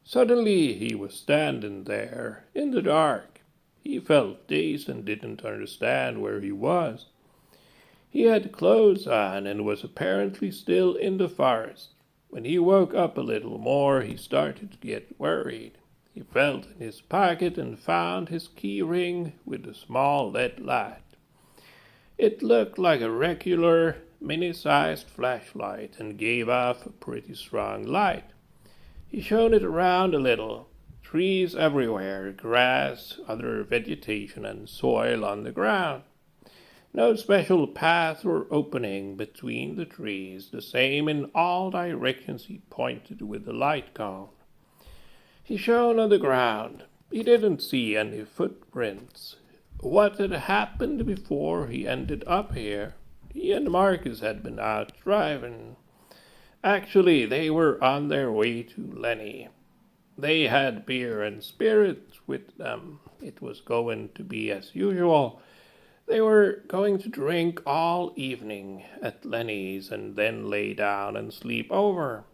Suddenly he was standing there in the dark. He felt dazed and didn't understand where he was. He had clothes on and was apparently still in the forest. When he woke up a little more, he started to get worried. He felt in his pocket and found his key ring with a small lead light. It looked like a regular, mini-sized flashlight and gave off a pretty strong light. He shone it around a little. Trees everywhere, grass, other vegetation, and soil on the ground. No special path or opening between the trees, the same in all directions he pointed with the light cone. He shone on the ground. He didn't see any footprints. What had happened before he ended up here? He and Marcus had been out driving. Actually, they were on their way to Lenny. They had beer and spirits with them. It was going to be as usual. They were going to drink all evening at Lenny's and then lay down and sleep over.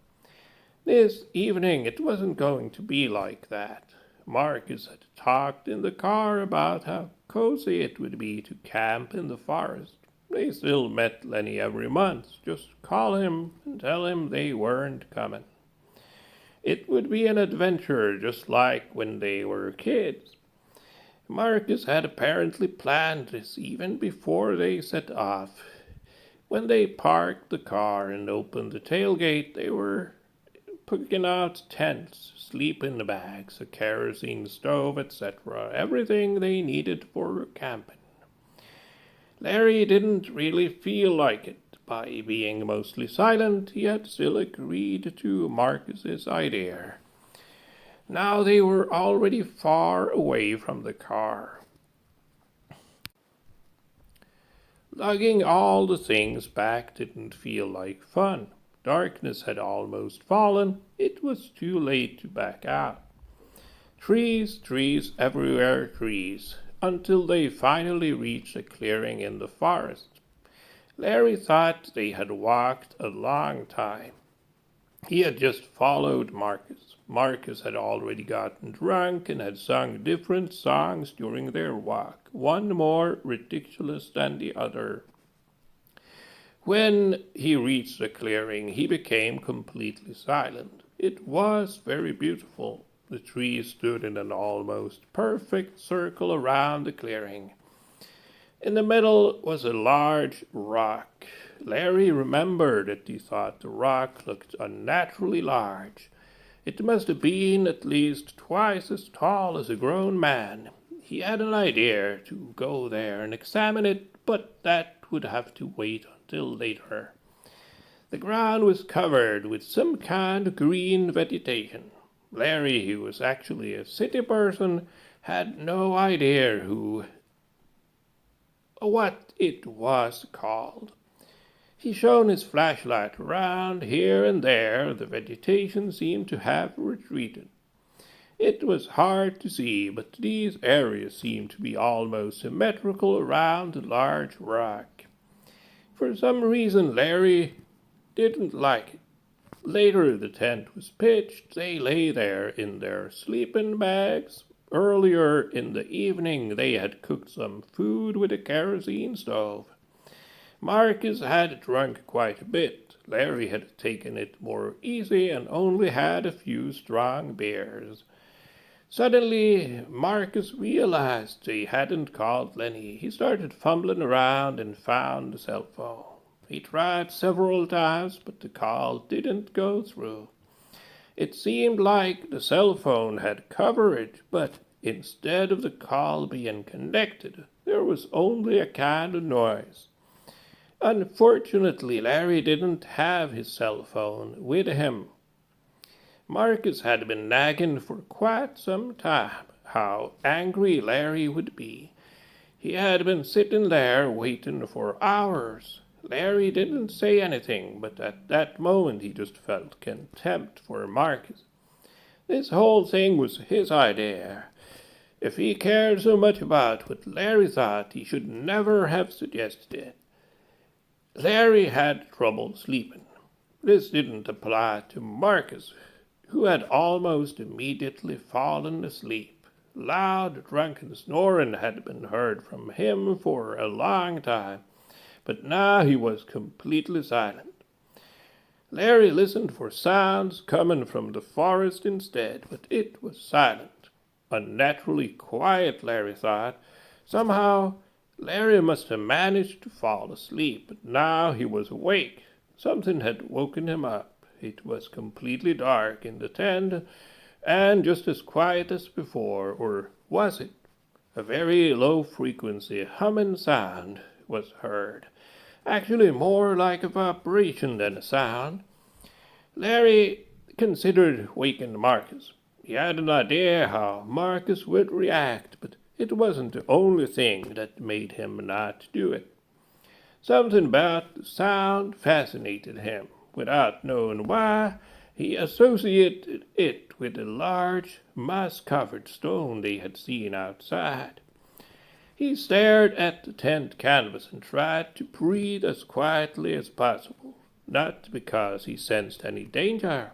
This evening it wasn't going to be like that. Marcus had talked in the car about how cozy it would be to camp in the forest. They still met Lenny every month. Just call him and tell him they weren't coming. It would be an adventure just like when they were kids. Marcus had apparently planned this even before they set off. When they parked the car and opened the tailgate, they were picking out tents, sleeping bags, a kerosene stove, etc. Everything they needed for camping. Larry didn't really feel like it. By being mostly silent, he had still agreed to Marcus's idea. Now they were already far away from the car. Lugging all the things back didn't feel like fun. Darkness had almost fallen. It was too late to back out. Trees, trees, everywhere trees, until they finally reached a clearing in the forest. Larry thought they had walked a long time. He had just followed Marcus. Marcus had already gotten drunk and had sung different songs during their walk, one more ridiculous than the other. When he reached the clearing, he became completely silent. It was very beautiful. The trees stood in an almost perfect circle around the clearing. In the middle was a large rock. Larry remembered that he thought the rock looked unnaturally large. It must have been at least twice as tall as a grown man. He had an idea to go there and examine it, but that would have to wait until later. The ground was covered with some kind of green vegetation. Larry, who was actually a city person, had no idea what it was called. He shone his flashlight around here and there. The vegetation seemed to have retreated. It was hard to see, but these areas seemed to be almost symmetrical around the large rock. For some reason, Larry didn't like it. Later, the tent was pitched. They lay there in their sleeping bags. Earlier in the evening, they had cooked some food with a kerosene stove. Marcus had drunk quite a bit. Larry had taken it more easy and only had a few strong beers. Suddenly, Marcus realized he hadn't called Lenny. He started fumbling around and found the cell phone. He tried several times, but the call didn't go through. It seemed like the cell phone had coverage, but instead of the call being connected, there was only a kind of noise. Unfortunately, Larry didn't have his cell phone with him. Marcus had been nagging for quite some time how angry Larry would be. He had been sitting there waiting for hours. Larry didn't say anything, but at that moment he just felt contempt for Marcus. This whole thing was his idea. If he cared so much about what Larry thought, he should never have suggested it. Larry had trouble sleeping. This didn't apply to Marcus, who had almost immediately fallen asleep. Loud, drunken snoring had been heard from him for a long time, but now he was completely silent. Larry listened for sounds coming from the forest instead, but it was silent. Unnaturally quiet, Larry thought. Somehow, Larry must have managed to fall asleep, but now he was awake. Something had woken him up. It was completely dark in the tent, and just as quiet as before, or was it? A very low-frequency humming sound was heard, actually more like a vibration than a sound. Larry considered waking Marcus. He had an idea how Marcus would react, but it wasn't the only thing that made him not do it. Something about the sound fascinated him. Without knowing why, he associated it with a large, moss-covered stone they had seen outside. He stared at the tent canvas and tried to breathe as quietly as possible, not because he sensed any danger,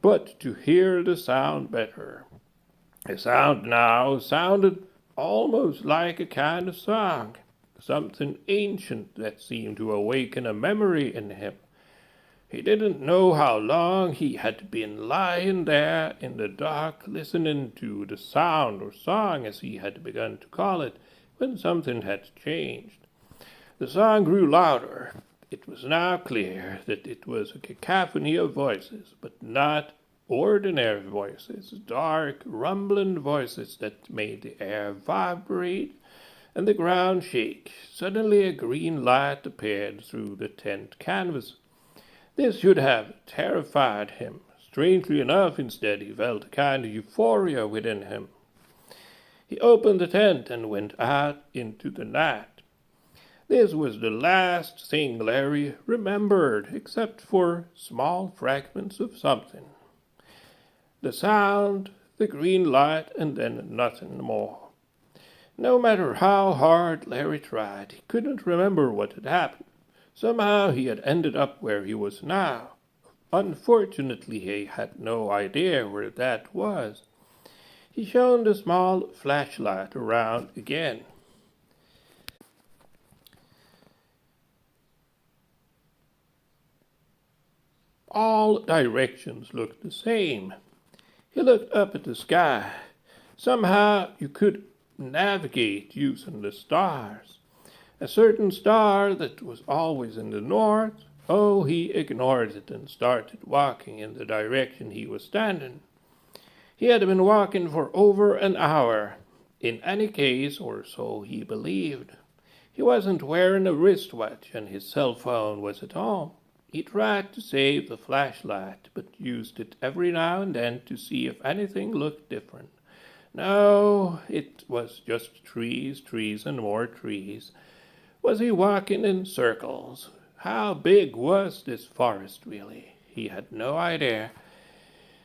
but to hear the sound better. The sound now sounded almost like a kind of song, something ancient that seemed to awaken a memory in him. He didn't know how long he had been lying there in the dark listening to the sound or song as he had begun to call it, when something had changed. The song grew louder. It was now clear that it was a cacophony of voices, but not ordinary voices, dark, rumbling voices that made the air vibrate and the ground shake. Suddenly a green light appeared through the tent canvas. This should have terrified him. Strangely enough, instead, he felt a kind of euphoria within him. He opened the tent and went out into the night. This was the last thing Larry remembered, except for small fragments of something. The sound, the green light, and then nothing more. No matter how hard Larry tried, he couldn't remember what had happened. Somehow he had ended up where he was now. Unfortunately, he had no idea where that was. He shone the small flashlight around again. All directions looked the same. He looked up at the sky. Somehow you could navigate using the stars. A certain star that was always in the north, oh, he ignored it and started walking in the direction he was standing. He had been walking for over an hour, in any case, or so he believed. He wasn't wearing a wristwatch and his cell phone was at home. He tried to save the flashlight, but used it every now and then to see if anything looked different. No, it was just trees, trees, and more trees. Was he walking in circles? How big was this forest, really? He had no idea.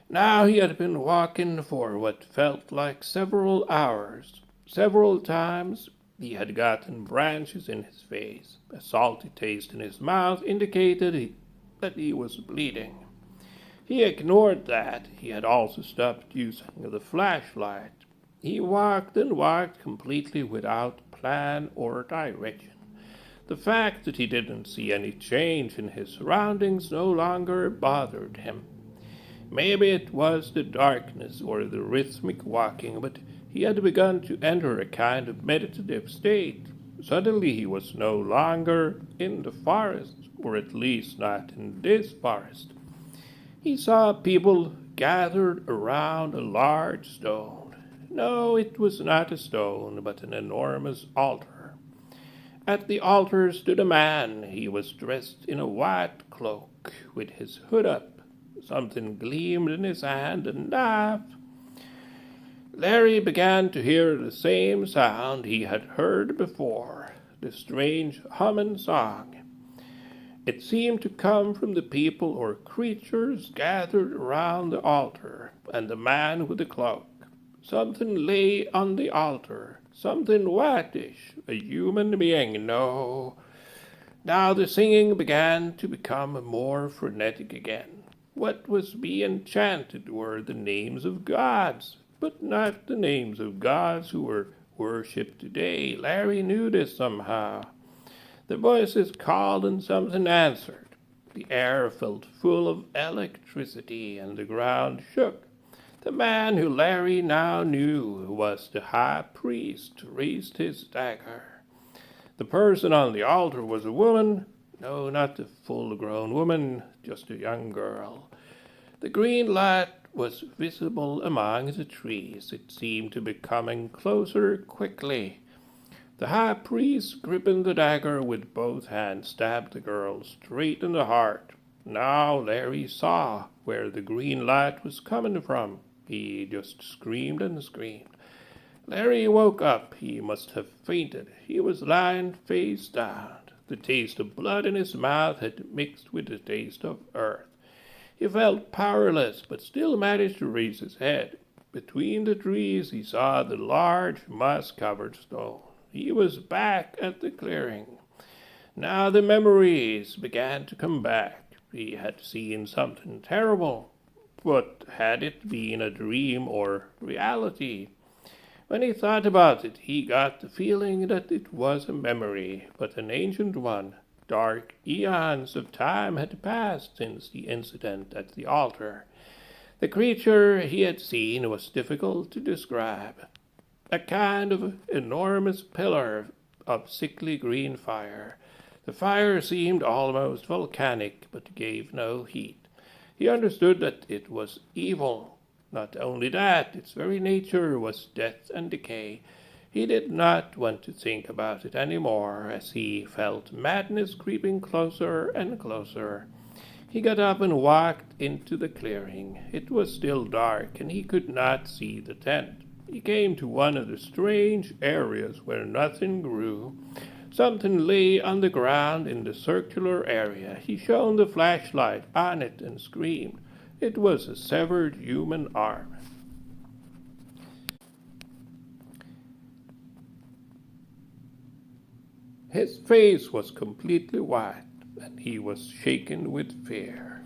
Now he had been walking for what felt like several hours. Several times he had gotten branches in his face. A salty taste in his mouth indicated that he was bleeding. He ignored that. He had also stopped using the flashlight. He walked and walked completely without plan or direction. The fact that he didn't see any change in his surroundings no longer bothered him. Maybe it was the darkness or the rhythmic walking, but he had begun to enter a kind of meditative state. Suddenly he was no longer in the forest, or at least not in this forest. He saw people gathered around a large stone. No, it was not a stone, but an enormous altar. At the altar stood a man. He was dressed in a white cloak, with his hood up. Something gleamed in his hand, a knife. Larry began to hear the same sound he had heard before, the strange humming song. It seemed to come from the people or creatures gathered around the altar and the man with the cloak. Something lay on the altar, something whitish, a human being, no. Now the singing began to become more frenetic again. what was being chanted were the names of gods, but not the names of gods who were worshipped today. Larry knew this somehow. The voices called and something answered. The air felt full of electricity and the ground shook. The man who Larry now knew was the high priest raised his dagger. The person on the altar was a woman. No, not a full-grown woman, just a young girl. The green light was visible among the trees. It seemed to be coming closer quickly. The high priest, gripping the dagger with both hands, stabbed the girl straight in the heart. Now Larry saw where the green light was coming from. He just screamed and screamed. Larry woke up. He must have fainted. He was lying face down. The taste of blood in his mouth had mixed with the taste of earth. He felt powerless, but still managed to raise his head. Between the trees he saw the large moss-covered stone. He was back at the clearing. Now the memories began to come back. He had seen something terrible. But had it been a dream or reality? When he thought about it, he got the feeling that it was a memory, but an ancient one. Dark eons of time had passed since the incident at the altar. The creature he had seen was difficult to describe. A kind of enormous pillar of sickly green fire. The fire seemed almost volcanic, but gave no heat. He understood that it was evil. Not only that, its very nature was death and decay. He did not want to think about it any more, as he felt madness creeping closer and closer. He got up and walked into the clearing. It was still dark, and he could not see the tent. He came to one of the strange areas where nothing grew. Something lay on the ground in the circular area. He shone the flashlight on it and screamed. It was a severed human arm. His face was completely white, and he was shaken with fear.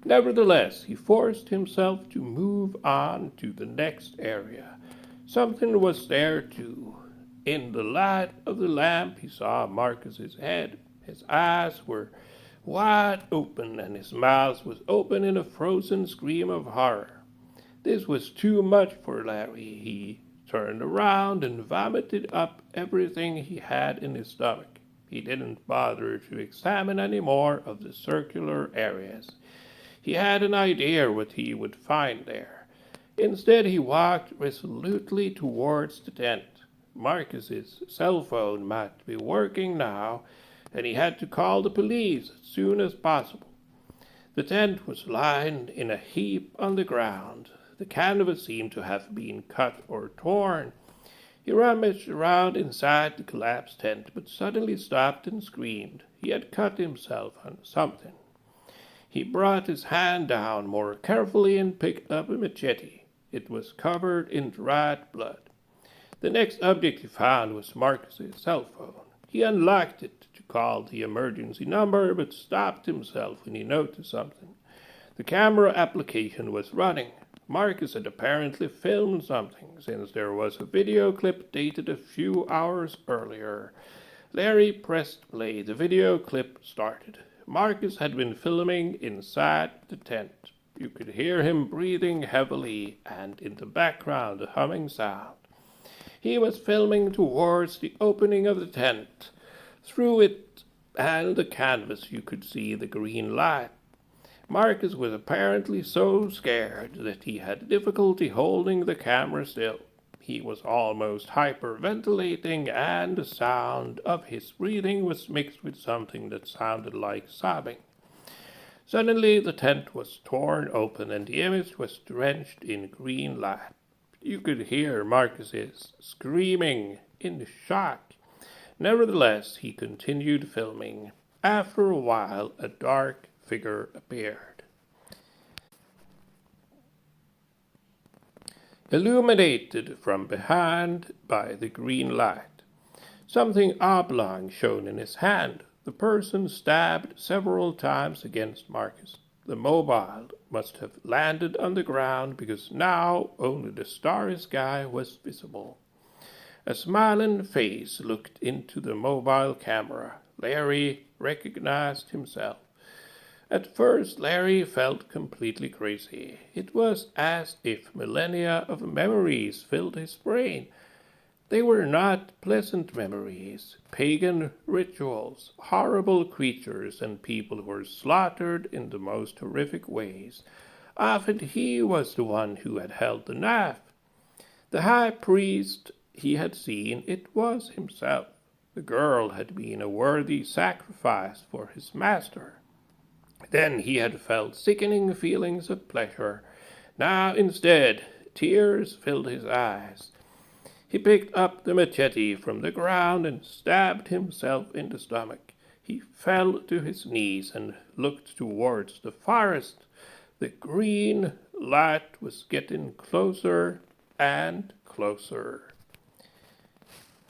Nevertheless, he forced himself to move on to the next area. Something was there too. In the light of the lamp, he saw Marcus's head. His eyes were wide open, and his mouth was open in a frozen scream of horror. This was too much for Larry. He turned around and vomited up everything he had in his stomach. He didn't bother to examine any more of the circular areas. He had an idea what he would find there. Instead, he walked resolutely towards the tent. Marcus's cell phone might be working now, and he had to call the police as soon as possible. The tent was lying in a heap on the ground. The canvas seemed to have been cut or torn. He rummaged around inside the collapsed tent, but suddenly stopped and screamed. He had cut himself on something. He brought his hand down more carefully and picked up a machete. It was covered in dried blood. The next object he found was Marcus's cell phone. He unlocked it to call the emergency number, but stopped himself when he noticed something. The camera application was running. Marcus had apparently filmed something, since there was a video clip dated a few hours earlier. Larry pressed play. The video clip started. Marcus had been filming inside the tent. You could hear him breathing heavily, and in the background a humming sound. He was filming towards the opening of the tent. Through it and the canvas you could see the green light. Marcus was apparently so scared that he had difficulty holding the camera still. He was almost hyperventilating, and the sound of his breathing was mixed with something that sounded like sobbing. Suddenly the tent was torn open, and the image was drenched in green light. You could hear Marcus's screaming in shock. Nevertheless, he continued filming. After a while, a dark figure appeared. Illuminated from behind by the green light. Something oblong shone in his hand. The person stabbed several times against Marcus. The mobile must have landed on the ground because now only the starry sky was visible. A smiling face looked into the mobile camera. Larry recognized himself. At first, Larry felt completely crazy. It was as if millennia of memories filled his brain. They were not pleasant memories. Pagan rituals, horrible creatures, and people were slaughtered in the most horrific ways. Often he was the one who had held the knife. The high priest he had seen, it was himself. The girl had been a worthy sacrifice for his master. Then he had felt sickening feelings of pleasure. Now, instead, tears filled his eyes. He picked up the machete from the ground and stabbed himself in the stomach. He fell to his knees and looked towards the forest. The green light was getting closer and closer.